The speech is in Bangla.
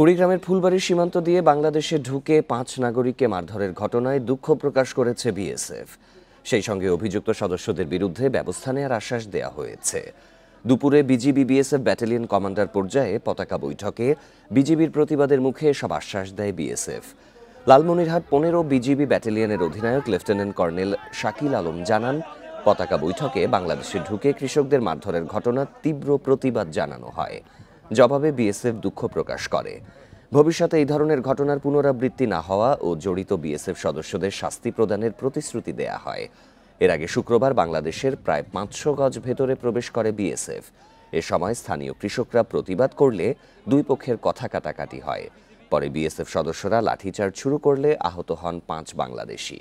কুড়িগ্রামের ফুলবাড়ী সীমান্ত দিয়ে বাংলাদেশে ঢুকে ৫ নাগরিককে মারধরের ঘটনায় দুঃখ প্রকাশ করেছে বিএসএফ। সেই সঙ্গে অভিযুক্ত সদস্যদের বিরুদ্ধে ব্যবস্থা নেওয়ার আশ্বাস দেওয়া হয়েছে। দুপুরে বিজিবি বিএসএফ ব্যাটালিয়ন কমান্ডার পর্যায়ে পতাকা বৈঠকে বিজিবির প্রতিবাদের মুখে এসব আশ্বাস দেয় বিএসএফ। লালমনিরহাট ১৫ বিজিবি ব্যাটালিয়নের অধিনায়ক লেফটেন্যান্ট কর্নেল শাকিল আলম জানান, পতাকা বৈঠকে বাংলাদেশে ঢুকে কৃষকদের মারধরের ঘটনার তীব্র প্রতিবাদ জানানো হয়। জবাবে বিএসএফ দুঃখ প্রকাশ করে। ভবিষ্যতে এই ধরনের ঘটনার পুনরাবৃত্তি না হওয়া ও জড়িত বিএসএফ সদস্যদের শাস্তি প্রদানের প্রতিশ্রুতি দেয়া হয়। এর আগে শুক্রবার বাংলাদেশের প্রায় ৫০০ গজ ভেতরে প্রবেশ করে বিএসএফ। এ সময় স্থানীয় কৃষকরা প্রতিবাদ করলে দুই পক্ষের কথা কাটাকাটি হয়। পরে বিএসএফ সদস্যরা লাঠিচার্জ শুরু করলে আহত হন ৫ বাংলাদেশি।